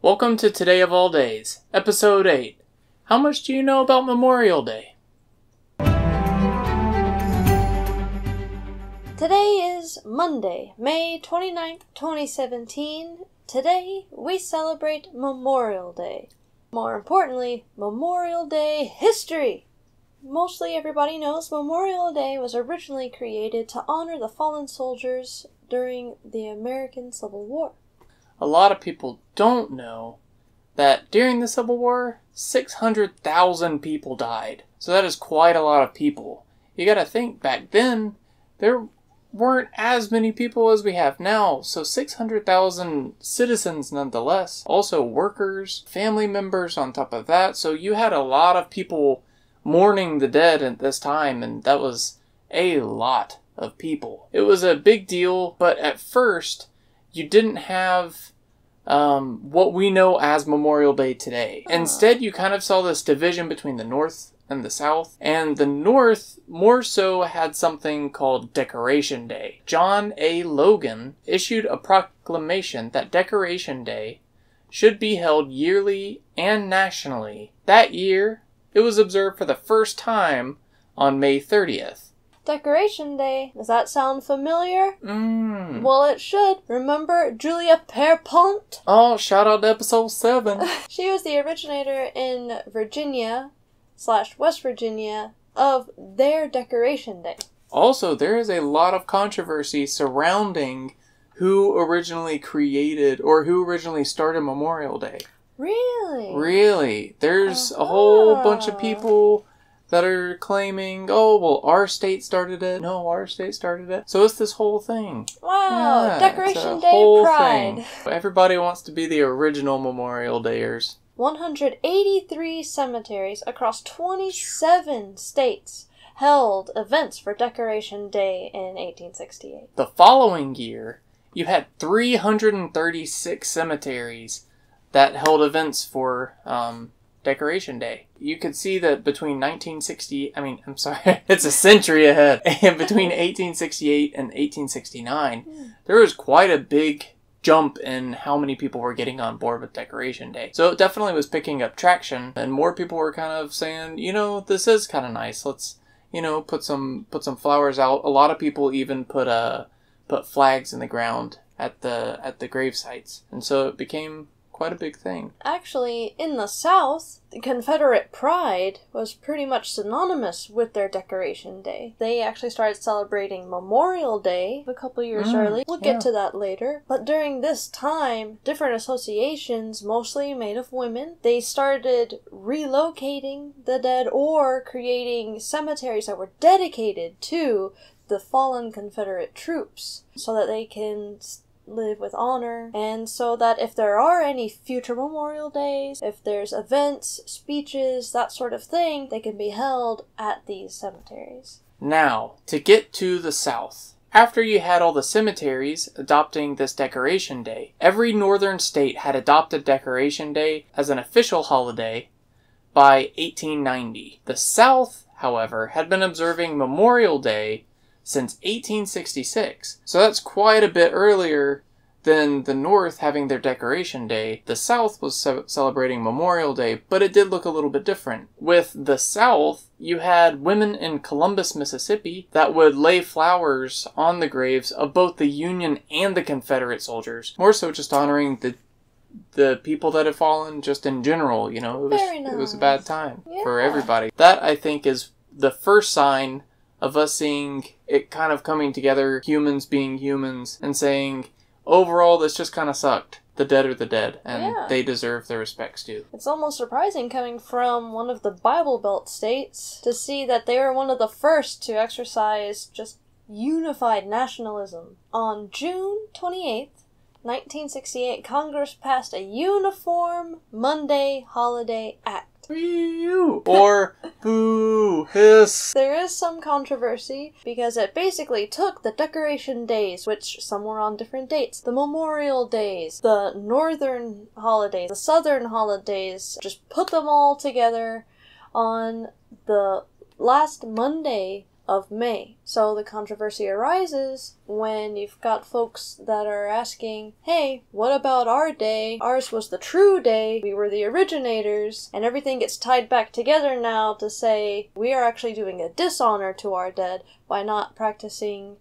Welcome to Today of All Days, Episode 8. How much do you know about Memorial Day? Today is Monday, May 29th, 2017. Today, we celebrate Memorial Day. More importantly, Memorial Day history. Mostly everybody knows Memorial Day was originally created to honor the fallen soldiers during the American Civil War. A lot of people don't know that during the Civil War, 600,000 people died. So that is quite a lot of people. You gotta think, back then, there weren't as many people as we have now. So 600,000 citizens nonetheless. Also workers, family members on top of that. So you had a lot of people mourning the dead at this time, and that was a lot of people. It was a big deal, but at first, you didn't have what we know as Memorial Day today. Instead, you kind of saw this division between the North and the South, and the North more so had something called Decoration Day. John A. Logan issued a proclamation that Decoration Day should be held yearly and nationally. That year, it was observed for the first time on May 30th. Decoration Day. Does that sound familiar? Well, it should. Remember Julia Pierpont? Oh, shout out to episode 7. She was the originator in Virginia/West Virginia of their Decoration Day. Also, there is a lot of controversy surrounding who originally created or who originally started Memorial Day. Really? Really. There's a whole bunch of people that are claiming, oh, well, our state started it. No, our state started it. So it's this whole thing. Wow, Yeah, Decoration Day pride. Thing. Everybody wants to be the original Memorial Dayers. 183 cemeteries across 27 states held events for Decoration Day in 1868. The following year, you had 336 cemeteries that held events for Decoration Day. You could see that between it's a century ahead. And between 1868 and 1869, there was quite a big jump in how many people were getting on board with Decoration Day. So it definitely was picking up traction, and more people were kind of saying, this is kind of nice. Let's, put some flowers out. A lot of people even put flags in the ground at the grave sites. And so it became quite a big thing. Actually, in the South, the Confederate pride was pretty much synonymous with their Decoration Day. They actually started celebrating Memorial Day a couple years early. We'll get to that later. But during this time, different associations, mostly made of women, they started relocating the dead or creating cemeteries that were dedicated to the fallen Confederate troops so that they can live with honor, and so that if there are any future Memorial Days, if there's events, speeches, that sort of thing, they can be held at these cemeteries. Now, to get to the South. After you had all the cemeteries adopting this Decoration Day, every northern state had adopted Decoration Day as an official holiday by 1890. The South, however, had been observing Memorial Day since 1866. So that's quite a bit earlier than the North having their Decoration Day. The South was celebrating Memorial Day, but it did look a little bit different. With the South, you had women in Columbus, Mississippi that would lay flowers on the graves of both the Union and the Confederate soldiers. More so just honoring the people that had fallen just in general, It was a bad time for everybody. That, I think, is the first sign of us seeing it kind of coming together, humans being humans, and saying, overall, this just kind of sucked. The dead are the dead, and they deserve their respects too. It's almost surprising coming from one of the Bible Belt states to see that they were one of the first to exercise just unified nationalism. On June 28th, 1968, Congress passed a Uniform Monday Holiday Act. Or boo, hiss. There is some controversy because it basically took the Decoration Days, which some were on different dates, the Memorial Days, the Northern holidays, the Southern holidays, just put them all together on the last Monday of May. So the controversy arises when you've got folks that are asking, hey, what about our day? Ours was the true day. We were the originators. And everything gets tied back together now to say we are actually doing a dishonor to our dead by not practicing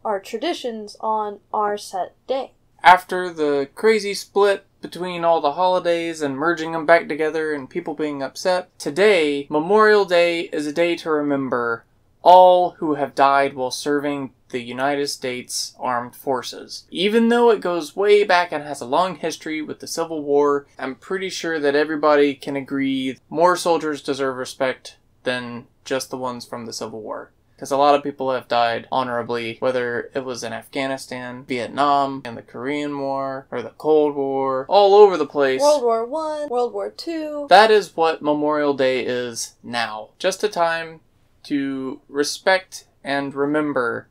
our traditions on our set day. After the crazy split between all the holidays and merging them back together and people being upset, today, Memorial Day, is a day to remember all who have died while serving the United States Armed Forces. Even though it goes way back and has a long history with the Civil War, I'm pretty sure that everybody can agree more soldiers deserve respect than just the ones from the Civil War. Because a lot of people have died honorably, whether it was in Afghanistan, Vietnam, and the Korean War, or the Cold War, all over the place. World War I, World War II. That is what Memorial Day is now. Just a time to respect and remember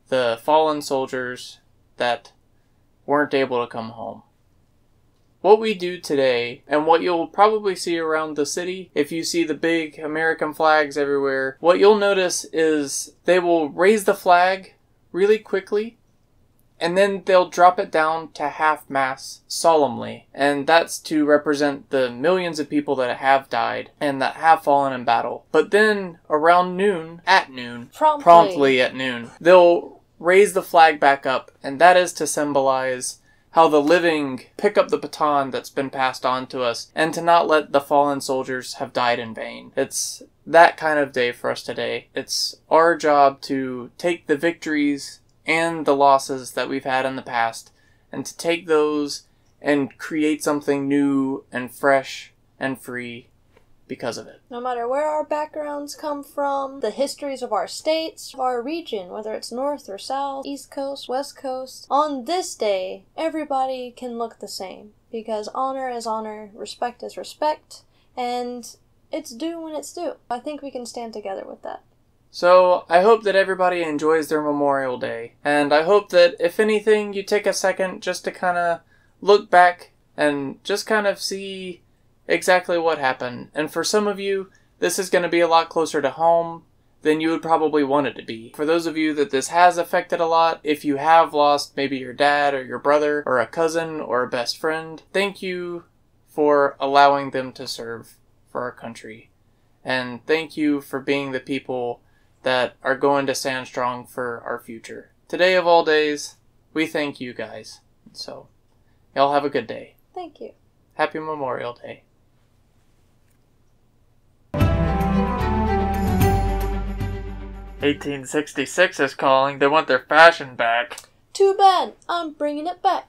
the fallen soldiers that weren't able to come home. What we do today, and what you'll probably see around the city, if you see the big American flags everywhere, what you'll notice is they will raise the flag really quickly, and then they'll drop it down to half-mast solemnly. And that's to represent the millions of people that have died and that have fallen in battle. But then, around noon, promptly at noon, they'll raise the flag back up, and that is to symbolize how the living pick up the baton that's been passed on to us, and to not let the fallen soldiers have died in vain. It's that kind of day for us today. It's our job to take the victories and the losses that we've had in the past, and to take those and create something new and fresh and free because of it. No matter where our backgrounds come from, the histories of our states, of our region, whether it's north or south, east coast, west coast, on this day, everybody can look the same. Because honor is honor, respect is respect, and it's due when it's due. I think we can stand together with that. So, I hope that everybody enjoys their Memorial Day. And I hope that, if anything, you take a second just to kind of look back and just kind of see exactly what happened. And for some of you, this is going to be a lot closer to home than you would probably want it to be. For those of you that this has affected a lot, if you have lost maybe your dad or your brother or a cousin or a best friend, thank you for allowing them to serve for our country. And thank you for being the people that are going to stand strong for our future. Today of all days, we thank you guys. So, y'all have a good day. Thank you. Happy Memorial Day. 1866 is calling. They want their fashion back. Too bad. I'm bringing it back.